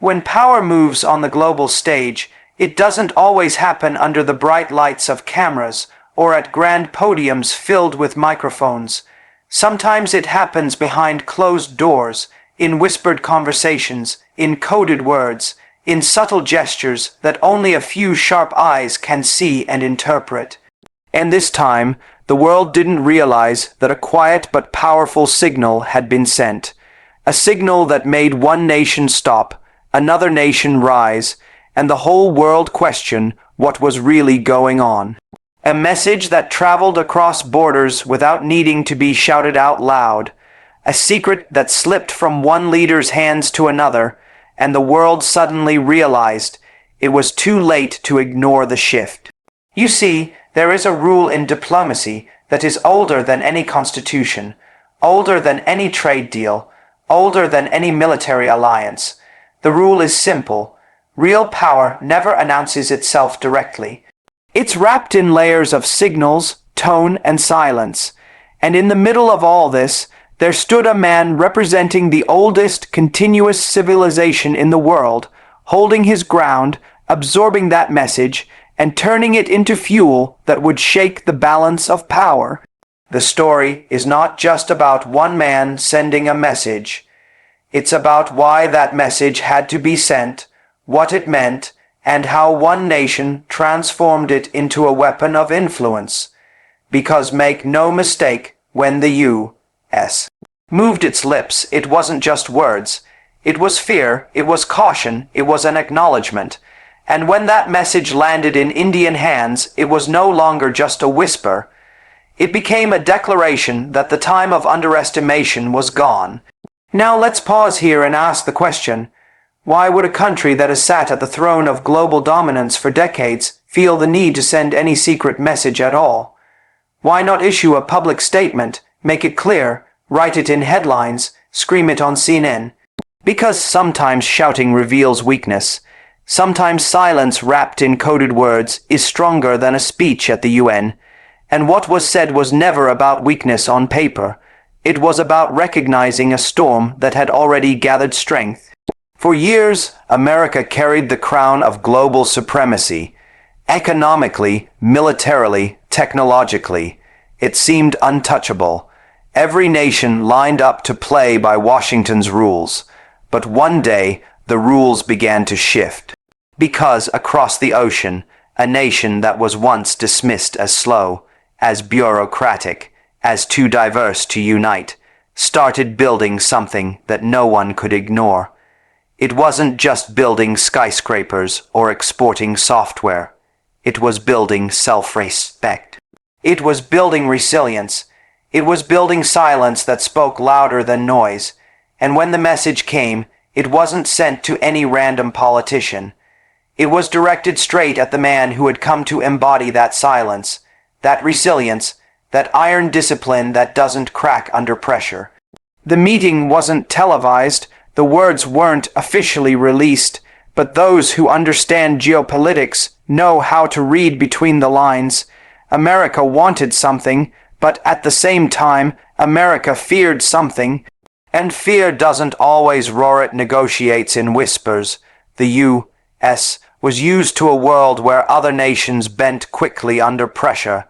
When power moves on the global stage, it doesn't always happen under the bright lights of cameras or at grand podiums filled with microphones. Sometimes it happens behind closed doors, in whispered conversations, in coded words, in subtle gestures that only a few sharp eyes can see and interpret. And this time, the world didn't realize that a quiet but powerful signal had been sent. A signal that made one nation stop, another nation rise, and the whole world question what was really going on. A message that traveled across borders without needing to be shouted out loud. A secret that slipped from one leader's hands to another, and the world suddenly realized it was too late to ignore the shift. You see, there is a rule in diplomacy that is older than any constitution, older than any trade deal, older than any military alliance. The rule is simple. Real power never announces itself directly. It's wrapped in layers of signals, tone, and silence. And in the middle of all this, there stood a man representing the oldest continuous civilization in the world, holding his ground, absorbing that message, and turning it into fuel that would shake the balance of power. The story is not just about one man sending a message. It's about why that message had to be sent, what it meant, and how one nation transformed it into a weapon of influence. Because make no mistake, when the U.S. moved its lips, it wasn't just words. It was fear, it was caution, it was an acknowledgement. And when that message landed in Indian hands, it was no longer just a whisper. It became a declaration that the time of underestimation was gone. Now let's pause here and ask the question, why would a country that has sat at the throne of global dominance for decades feel the need to send any secret message at all? Why not issue a public statement, make it clear, write it in headlines, scream it on CNN? Because sometimes shouting reveals weakness. Sometimes silence wrapped in coded words is stronger than a speech at the UN. And what was said was never about weakness on paper. It was about recognizing a storm that had already gathered strength. For years, America carried the crown of global supremacy. Economically, militarily, technologically, it seemed untouchable. Every nation lined up to play by Washington's rules. But one day, the rules began to shift. Because across the ocean, a nation that was once dismissed as slow, as bureaucratic, as too diverse to unite, started building something that no one could ignore. It wasn't just building skyscrapers or exporting software. It was building self-respect. It was building resilience. It was building silence that spoke louder than noise. And when the message came, it wasn't sent to any random politician. It was directed straight at the man who had come to embody that silence, that resilience, that iron discipline that doesn't crack under pressure. The meeting wasn't televised, the words weren't officially released, but those who understand geopolitics know how to read between the lines. America wanted something, but at the same time, America feared something. And fear doesn't always roar, it negotiates in whispers. The U.S. was used to a world where other nations bent quickly under pressure.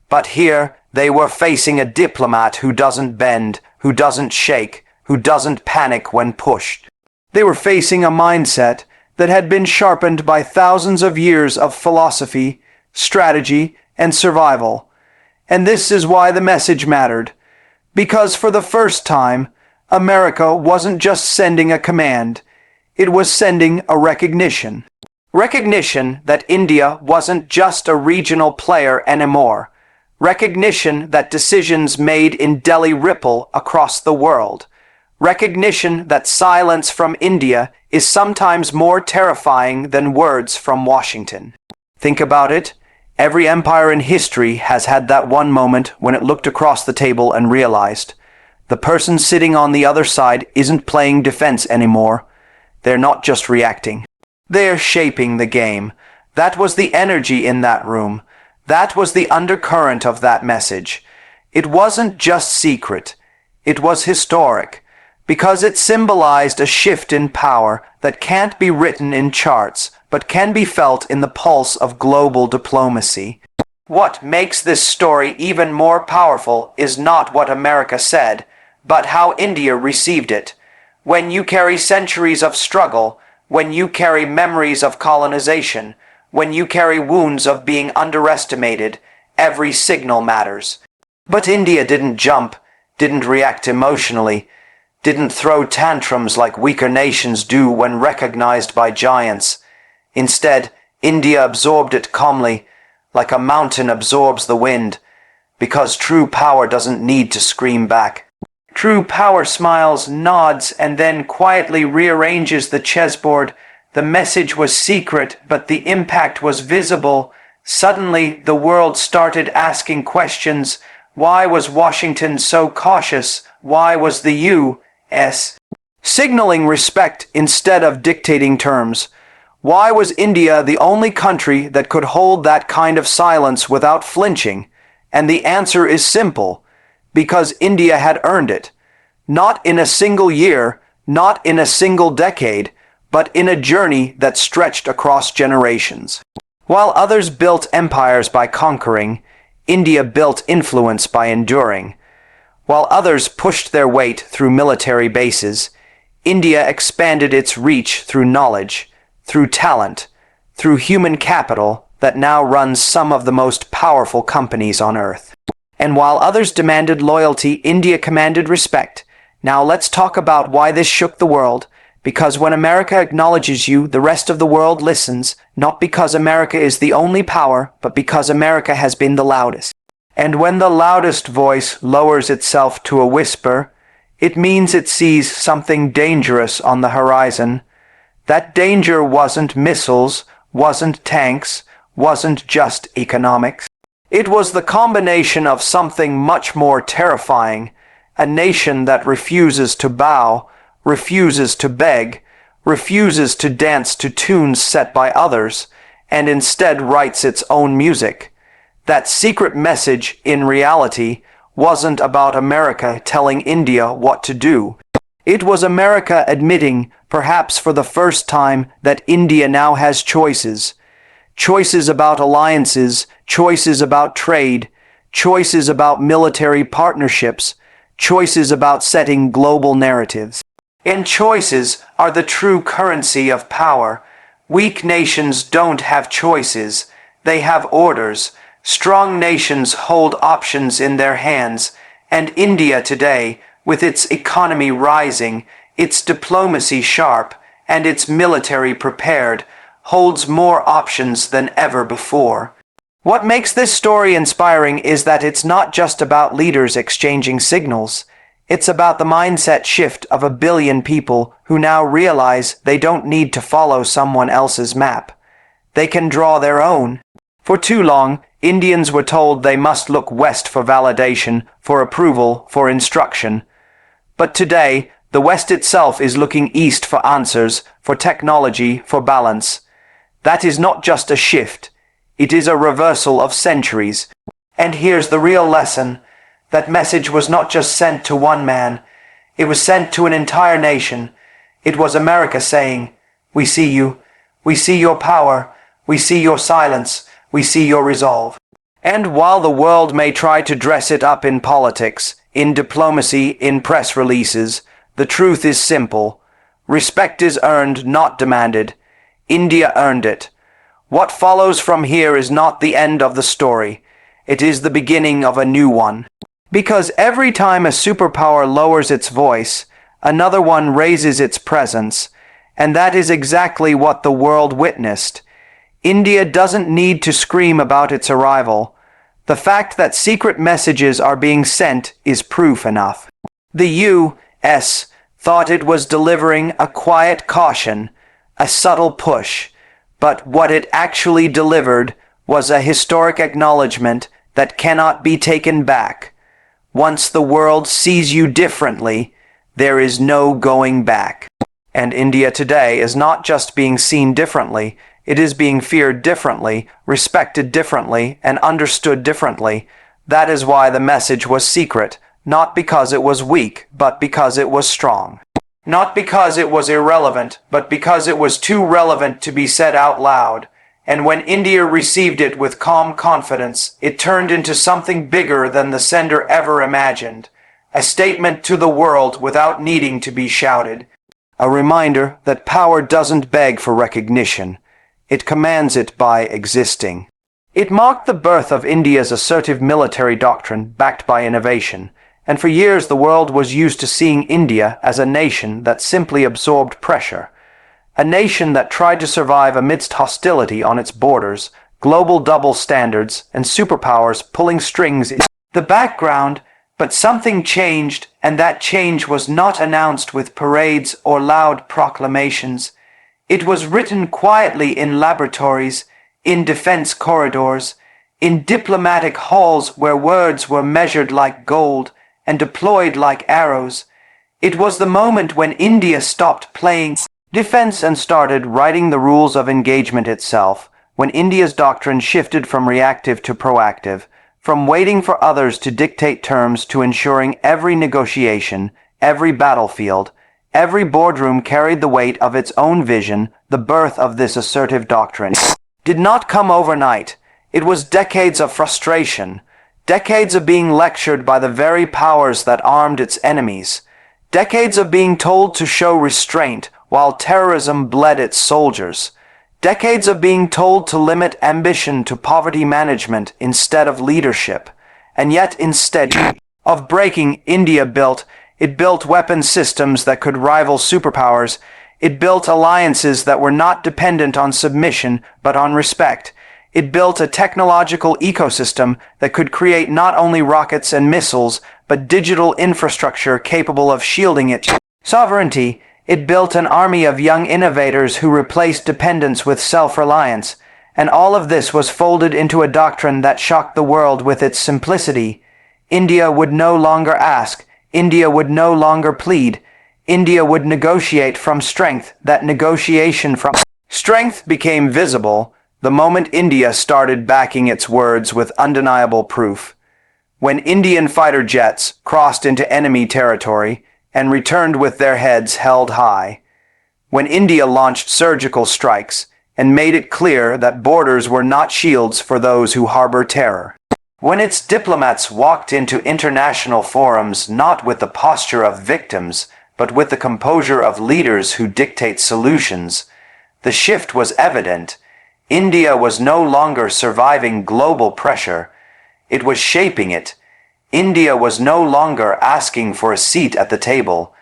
But here, they were facing a diplomat who doesn't bend, who doesn't shake, who doesn't panic when pushed. They were facing a mindset that had been sharpened by thousands of years of philosophy, strategy, and survival. And this is why the message mattered. Because for the first time, America wasn't just sending a command, it was sending a recognition. Recognition that India wasn't just a regional player anymore. Recognition that decisions made in Delhi ripple across the world. Recognition that silence from India is sometimes more terrifying than words from Washington. Think about it. Every empire in history has had that one moment when it looked across the table and realized the person sitting on the other side isn't playing defense anymore. They're not just reacting. They're shaping the game. That was the energy in that room. That was the undercurrent of that message. It wasn't just secret. It was historic. because it symbolized a shift in power that can't be written in charts, but can be felt in the pulse of global diplomacy. What makes this story even more powerful is not what America said, but how India received it. When you carry centuries of struggle, when you carry memories of colonization, when you carry wounds of being underestimated, every signal matters. But India didn't jump, didn't react emotionally, didn't throw tantrums like weaker nations do when recognized by giants. Instead, India absorbed it calmly, like a mountain absorbs the wind, because true power doesn't need to scream back. True power smiles, nods, and then quietly rearranges the chessboard. The message was secret, but the impact was visible. Suddenly, the world started asking questions. Why was Washington so cautious? Why was the U.S. signaling respect instead of dictating terms? Why was India the only country that could hold that kind of silence without flinching? And the answer is simple: because India had earned it. Not in a single year, not in a single decade, but in a journey that stretched across generations. While others built empires by conquering, India built influence by enduring. While others pushed their weight through military bases, India expanded its reach through knowledge, through talent, through human capital that now runs some of the most powerful companies on earth. And while others demanded loyalty, India commanded respect. Now let's talk about why this shook the world. Because when America acknowledges you, the rest of the world listens, not because America is the only power, but because America has been the loudest. And when the loudest voice lowers itself to a whisper, it means it sees something dangerous on the horizon. That danger wasn't missiles, wasn't tanks, wasn't just economics. It was the combination of something much more terrifying, a nation that refuses to bow, refuses to beg, refuses to dance to tunes set by others, and instead writes its own music. That secret message, in reality, wasn't about America telling India what to do. It was America admitting, perhaps for the first time, that India now has choices. Choices about alliances, choices about trade, choices about military partnerships, choices about setting global narratives. And choices are the true currency of power. Weak nations don't have choices. They have orders. Strong nations hold options in their hands. And India today, with its economy rising, its diplomacy sharp, and its military prepared, holds more options than ever before. What makes this story inspiring is that it's not just about leaders exchanging signals. It's about the mindset shift of 1 billion people who now realize they don't need to follow someone else's map. They can draw their own. For too long, Indians were told they must look west for validation, for approval, for instruction. But today, the West itself is looking east for answers, for technology, for balance. That is not just a shift. It is a reversal of centuries. And here's the real lesson. That message was not just sent to one man. It was sent to an entire nation. It was America saying, "We see you. We see your power. We see your silence. We see your resolve." And while the world may try to dress it up in politics, in diplomacy, in press releases, the truth is simple. Respect is earned, not demanded. India earned it. What follows from here is not the end of the story. It is the beginning of a new one. Because every time a superpower lowers its voice, another one raises its presence, and that is exactly what the world witnessed. India doesn't need to scream about its arrival. The fact that secret messages are being sent is proof enough. The U.S. thought it was delivering a quiet caution, a subtle push, but what it actually delivered was a historic acknowledgement that cannot be taken back. Once the world sees you differently, there is no going back. And India today is not just being seen differently, it is being feared differently, respected differently, and understood differently. That is why the message was secret, not because it was weak, but because it was strong. Not because it was irrelevant, but because it was too relevant to be said out loud. And when India received it with calm confidence, it turned into something bigger than the sender ever imagined. A statement to the world without needing to be shouted. A reminder that power doesn't beg for recognition. It commands it by existing. It marked the birth of India's assertive military doctrine backed by innovation, and for years the world was used to seeing India as a nation that simply absorbed pressure. A nation that tried to survive amidst hostility on its borders, global double standards, and superpowers pulling strings in the background. But something changed, and that change was not announced with parades or loud proclamations. It was written quietly in laboratories, in defense corridors, in diplomatic halls where words were measured like gold and deployed like arrows. It was the moment when India stopped playing defense and started writing the rules of engagement itself, when India's doctrine shifted from reactive to proactive, from waiting for others to dictate terms to ensuring every negotiation, every battlefield, every boardroom carried the weight of its own vision. The birth of this assertive doctrine did not come overnight. It was decades of frustration, decades of being lectured by the very powers that armed its enemies, decades of being told to show restraint while terrorism bled its soldiers, decades of being told to limit ambition to poverty management instead of leadership. And yet, instead of breaking, India built weapon systems that could rival superpowers. It built alliances that were not dependent on submission but on respect. It built a technological ecosystem that could create not only rockets and missiles, but digital infrastructure capable of shielding its sovereignty. It built an army of young innovators who replaced dependence with self-reliance. And all of this was folded into a doctrine that shocked the world with its simplicity. India would no longer ask. India would no longer plead. India would negotiate from strength. That negotiation from strength became visible the moment India started backing its words with undeniable proof. When Indian fighter jets crossed into enemy territory and returned with their heads held high. When India launched surgical strikes and made it clear that borders were not shields for those who harbor terror. When its diplomats walked into international forums not with the posture of victims, but with the composure of leaders who dictate solutions, the shift was evident. India was no longer surviving global pressure. It was shaping it. India was no longer asking for a seat at the table.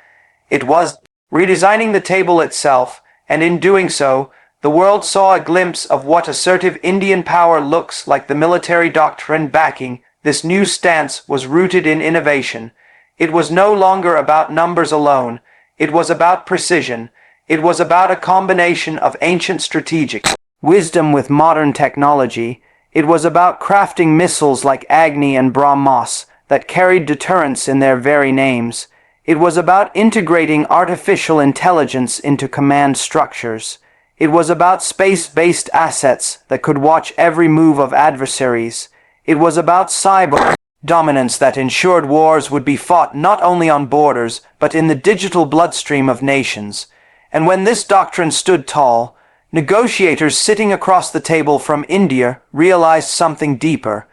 It was redesigning the table itself, and in doing so, the world saw a glimpse of what assertive Indian power looks like. The military doctrine backing this new stance was rooted in innovation. It was no longer about numbers alone. It was about precision. It was about a combination of ancient strategic wisdom with modern technology. It was about crafting missiles like Agni and BrahMos that carried deterrence in their very names. It was about integrating artificial intelligence into command structures. It was about space-based assets that could watch every move of adversaries. It was about cyber dominance that ensured wars would be fought not only on borders, but in the digital bloodstream of nations. And when this doctrine stood tall, negotiators sitting across the table from India realized something deeper.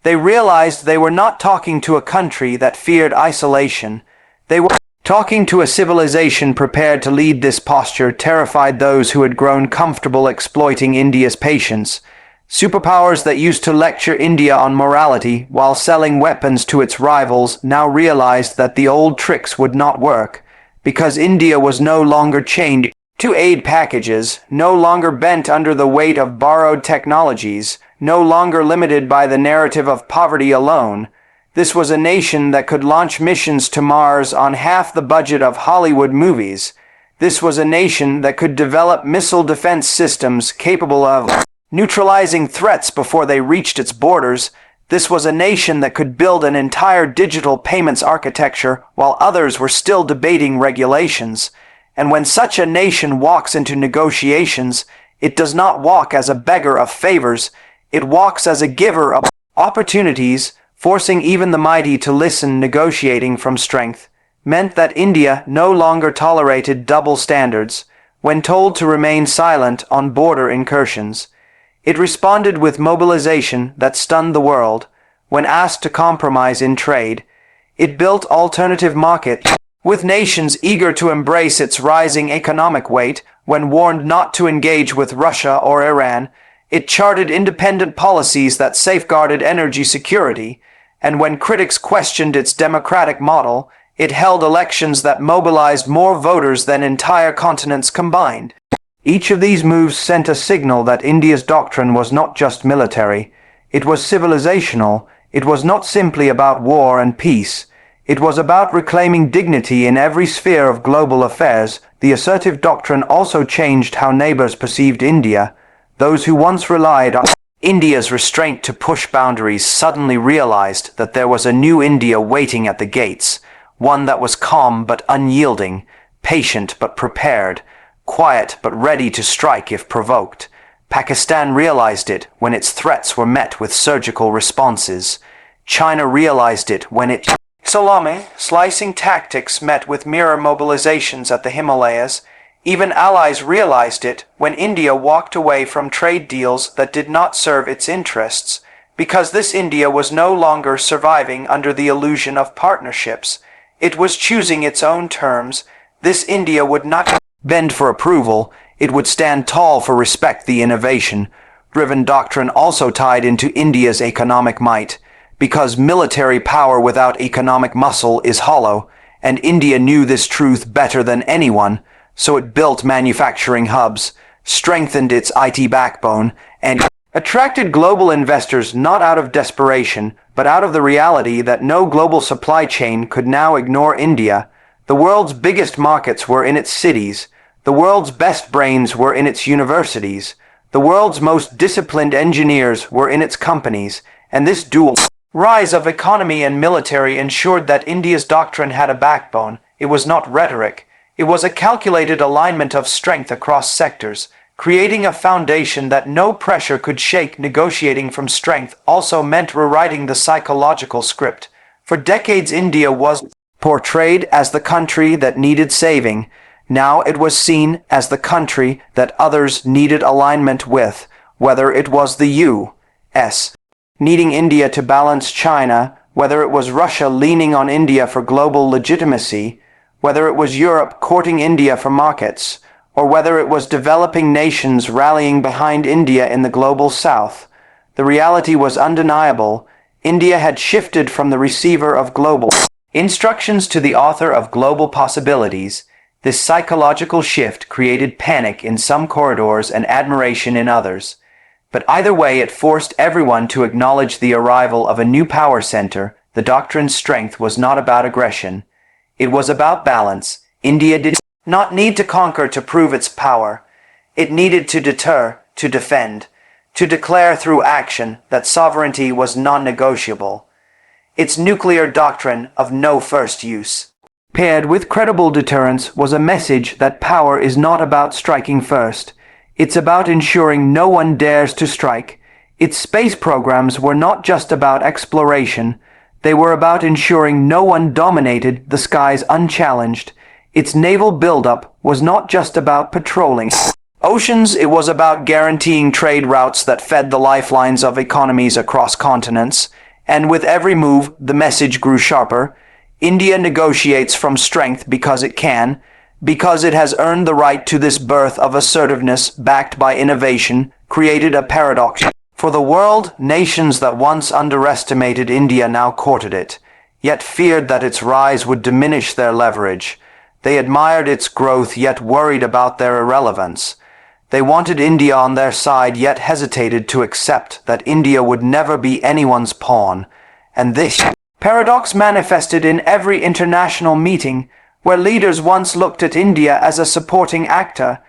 They realized they were not talking to a country that feared isolation. They were talking to a civilization prepared to lead. This posture terrified those who had grown comfortable exploiting India's patience. Superpowers that used to lecture India on morality while selling weapons to its rivals now realized that the old tricks would not work, because India was no longer chained to aid packages, no longer bent under the weight of borrowed technologies, no longer limited by the narrative of poverty alone. This was a nation that could launch missions to Mars on half the budget of Hollywood movies. This was a nation that could develop missile defense systems capable of neutralizing threats before they reached its borders. This was a nation that could build an entire digital payments architecture while others were still debating regulations. And when such a nation walks into negotiations, it does not walk as a beggar of favors. It walks as a giver of opportunities Forcing even the mighty to listen. Negotiating from strength meant that India no longer tolerated double standards. When told to remain silent on border incursions, it responded with mobilization that stunned the world. When asked to compromise in trade, it built alternative markets, with nations eager to embrace its rising economic weight. When warned not to engage with Russia or Iran, it charted independent policies that safeguarded energy security, and when critics questioned its democratic model, it held elections that mobilized more voters than entire continents combined. Each of these moves sent a signal that India's doctrine was not just military, it was civilizational. It was not simply about war and peace. It was about reclaiming dignity in every sphere of global affairs. The assertive doctrine also changed how neighbors perceived India. Those who once relied on India's restraint to push boundaries suddenly realized that there was a new India waiting at the gates, one that was calm but unyielding, patient but prepared, quiet but ready to strike if provoked. Pakistan realized it when its threats were met with surgical responses. China realized it when its salami slicing tactics met with mirror mobilizations at the Himalayas. Even allies realized it when India walked away from trade deals that did not serve its interests, because this India was no longer surviving under the illusion of partnerships. It was choosing its own terms. This India would not bend for approval. It would stand tall for respect. The innovation-driven doctrine also tied into India's economic might, because military power without economic muscle is hollow, and India knew this truth better than anyone, so it built manufacturing hubs, strengthened its IT backbone, and attracted global investors not out of desperation, but out of the reality that no global supply chain could now ignore India. The world's biggest markets were in its cities. The world's best brains were in its universities. The world's most disciplined engineers were in its companies, and this dual rise of economy and military ensured that India's doctrine had a backbone. It was not rhetoric. It was a calculated alignment of strength across sectors, creating a foundation that no pressure could shake. Negotiating from strength also meant rewriting the psychological script. For decades, India was portrayed as the country that needed saving. Now it was seen as the country that others needed alignment with, whether it was the U.S. needing India to balance China, whether it was Russia leaning on India for global legitimacy, whether it was Europe courting India for markets, or whether it was developing nations rallying behind India in the global south. The reality was undeniable. India had shifted from the receiver of global instructions to the author of global possibilities. This psychological shift created panic in some corridors and admiration in others. But either way, it forced everyone to acknowledge the arrival of a new power center. The doctrine's strength was not about aggression. It was about balance. India did not need to conquer to prove its power. It needed to deter, to defend, to declare through action that sovereignty was non-negotiable. Its nuclear doctrine of no first use, paired with credible deterrence, was a message that power is not about striking first. It's about ensuring no one dares to strike. Its space programs were not just about exploration. They were about ensuring no one dominated the skies unchallenged. Its naval buildup was not just about patrolling oceans. It was about guaranteeing trade routes that fed the lifelines of economies across continents. And with every move, the message grew sharper. India negotiates from strength because it can, because it has earned the right to. This birth of assertiveness, backed by innovation, created a paradox. For the world, nations that once underestimated India now courted it, yet feared that its rise would diminish their leverage. They admired its growth, yet worried about their irrelevance. They wanted India on their side, yet hesitated to accept that India would never be anyone's pawn. And this paradox manifested in every international meeting, where leaders once looked at India as a supporting actor.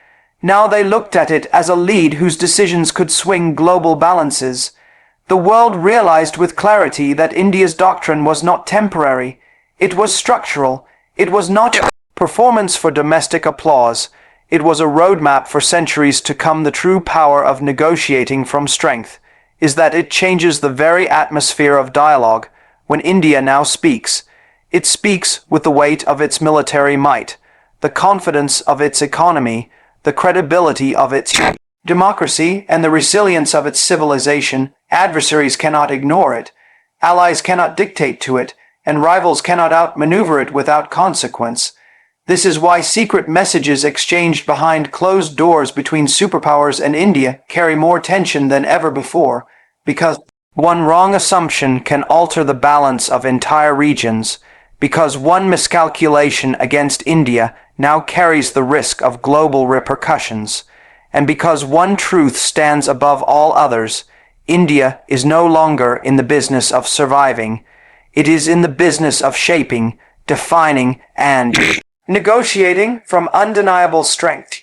Now they looked at it as a lead whose decisions could swing global balances. The world realized with clarity that India's doctrine was not temporary. It was structural. It was not performance for domestic applause. It was a roadmap for centuries to come. The true power of negotiating from strength is that it changes the very atmosphere of dialogue. when India now speaks. It speaks with the weight of its military might, the confidence of its economy, the credibility of its democracy, and the resilience of its civilization. Adversaries cannot ignore it, allies cannot dictate to it, and rivals cannot outmaneuver it without consequence. This is why secret messages exchanged behind closed doors between superpowers and India carry more tension than ever before, because one wrong assumption can alter the balance of entire regions, because one miscalculation against India now carries the risk of global repercussions, and because one truth stands above all others. India is no longer in the business of surviving. It is in the business of shaping, defining, and negotiating from undeniable strength.